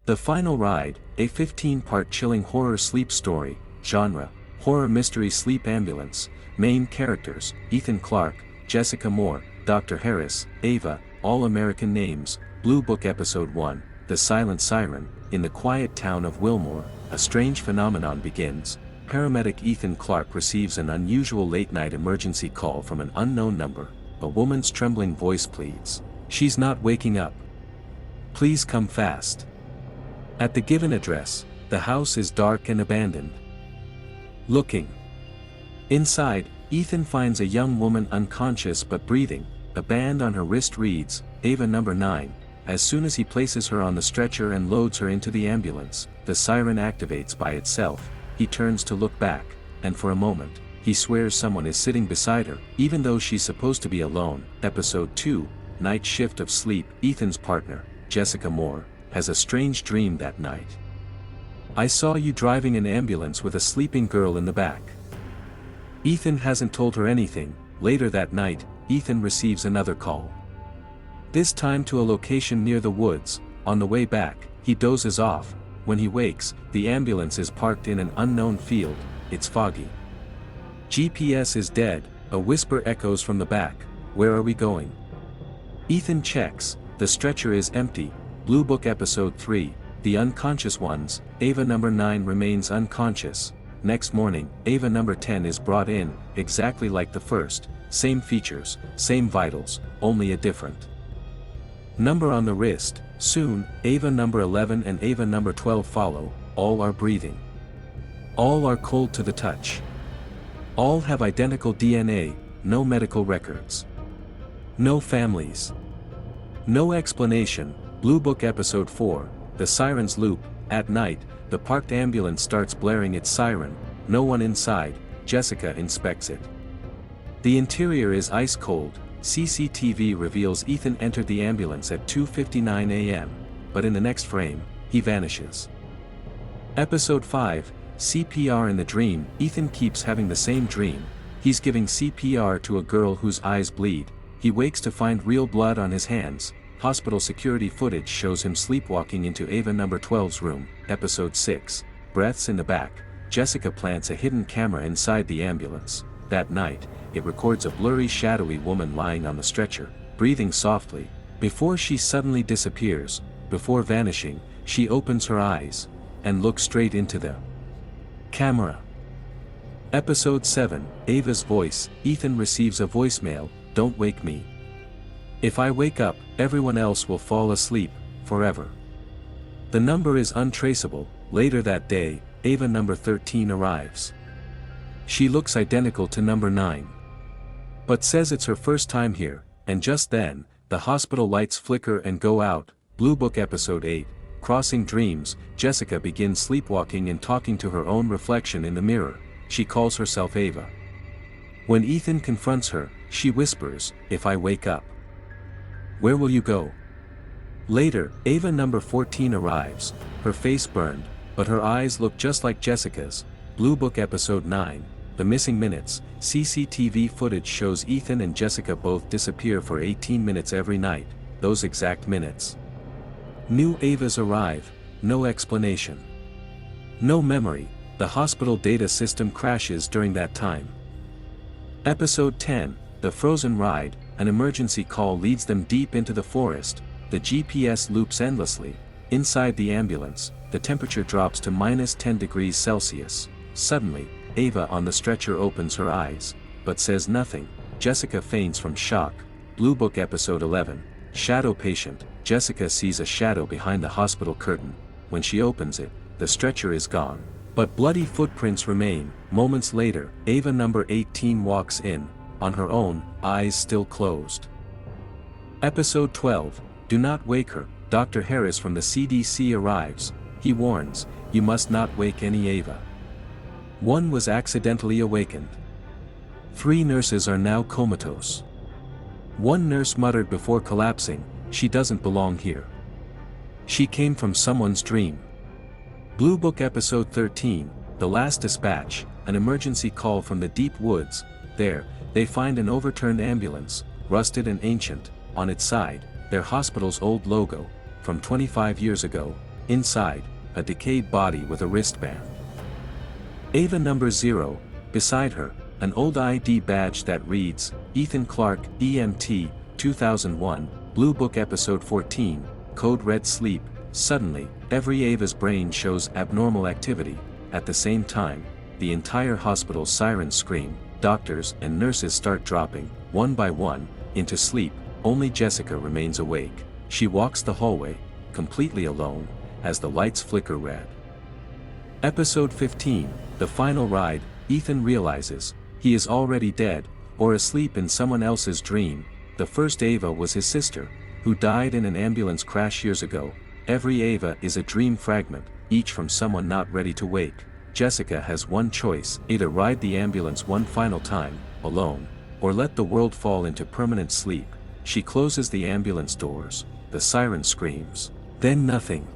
The Final Ride, a 15-part chilling horror sleep story, genre, horror mystery sleep ambulance, main characters, Ethan Clarke, Jessica Moore, Dr. Harris, Ava, all American names, Blue Book Episode 1, The Silent Siren. In the quiet town of Wilmore, a strange phenomenon begins. Paramedic Ethan Clarke receives an unusual late-night emergency call from an unknown number. A woman's trembling voice pleads. She's not waking up. Please come fast. At the given address, the house is dark and abandoned. Looking inside, Ethan finds a young woman unconscious but breathing. A band on her wrist reads, Ava number 9. As soon as he places her on the stretcher and loads her into the ambulance, the siren activates by itself. He turns to look back, and for a moment, he swears someone is sitting beside her, even though she's supposed to be alone. Episode 2, Night Shift of Sleep. Ethan's partner, Jessica Moore, has a strange dream that night. I saw you driving an ambulance with a sleeping girl in the back. Ethan hasn't told her anything. Later that night, Ethan receives another call. This time to a location near the woods. On the way back, he dozes off. When he wakes, the ambulance is parked in an unknown field. It's foggy. GPS is dead. A whisper echoes from the back. Where are we going? Ethan checks. The stretcher is empty. Blue Book Episode 3, The Unconscious Ones. Ava number 9 remains unconscious. Next morning, Ava number 10 is brought in, exactly like the first. Same features, same vitals, only a different number on the wrist. Soon, Ava number 11 and Ava number 12 follow. All are breathing. All are cold to the touch. All have identical DNA, no medical records. No families. No explanation. Blue Book Episode 4, The Sirens Loop. At night, the parked ambulance starts blaring its siren. No one inside. Jessica inspects it. The interior is ice cold. CCTV reveals Ethan entered the ambulance at 2:59 a.m., but in the next frame, he vanishes. Episode 5, CPR in the Dream. Ethan keeps having the same dream. He's giving CPR to a girl whose eyes bleed. He wakes to find real blood on his hands. Hospital security footage shows him sleepwalking into Ava number 12's room. Episode 6, Breaths in the Back. Jessica plants a hidden camera inside the ambulance. That night, it records a blurry shadowy woman lying on the stretcher, breathing softly. Before she suddenly disappears, before vanishing, she opens her eyes, and looks straight into the camera. Episode 7, Ava's Voice. Ethan receives a voicemail, Don't wake me. If I wake up, everyone else will fall asleep, forever. The number is untraceable. Later that day, Ava number 13 arrives. She looks identical to number 9. But says it's her first time here, and just then, the hospital lights flicker and go out. Blue Book Episode 8, Crossing Dreams. Jessica begins sleepwalking and talking to her own reflection in the mirror. She calls herself Ava. When Ethan confronts her, she whispers, If I wake up. Where will you go? Later, Ava number 14 arrives, her face burned, but her eyes look just like Jessica's. Blue Book Episode 9, The Missing Minutes. CCTV footage shows Ethan and Jessica both disappear for 18 minutes every night, those exact minutes. New Avas arrive, no explanation. No memory. The hospital data system crashes during that time. Episode 10, The Frozen Ride. An emergency call leads them deep into the forest. The GPS loops endlessly. Inside the ambulance, the temperature drops to -10 degrees Celsius. Suddenly, Ava on the stretcher opens her eyes, but says nothing. Jessica faints from shock. Blue Book Episode 11, Shadow Patient. Jessica sees a shadow behind the hospital curtain. When she opens it, the stretcher is gone, but bloody footprints remain. Moments later, Ava number 18 walks in, on her own, eyes still closed. Episode 12, Do Not Wake Her. Dr. Harris from the CDC arrives. He warns, You must not wake any Ava. One was accidentally awakened. 3 nurses are now comatose. One nurse muttered before collapsing, She doesn't belong here. She came from someone's dream. Blue Book Episode 13, The Last Dispatch. An emergency call from the deep woods. There, they find an overturned ambulance, rusted and ancient. On its side, their hospital's old logo, from 25 years ago. Inside, a decayed body with a wristband. Ava number 0, beside her, an old ID badge that reads, Ethan Clark, EMT, 2001, Blue Book Episode 14, Code Red Sleep. Suddenly, every Ava's brain shows abnormal activity. At the same time, the entire hospital's sirens scream, doctors and nurses start dropping, one by one, into sleep. Only Jessica remains awake. She walks the hallway, completely alone, as the lights flicker red. Episode 15, The Final Ride. Ethan realizes, he is already dead, or asleep in someone else's dream. The first Ava was his sister, who died in an ambulance crash years ago. Every Ava is a dream fragment, each from someone not ready to wake. Jessica has one choice: either ride the ambulance one final time, alone, or let the world fall into permanent sleep. She closes the ambulance doors, the siren screams. Then nothing.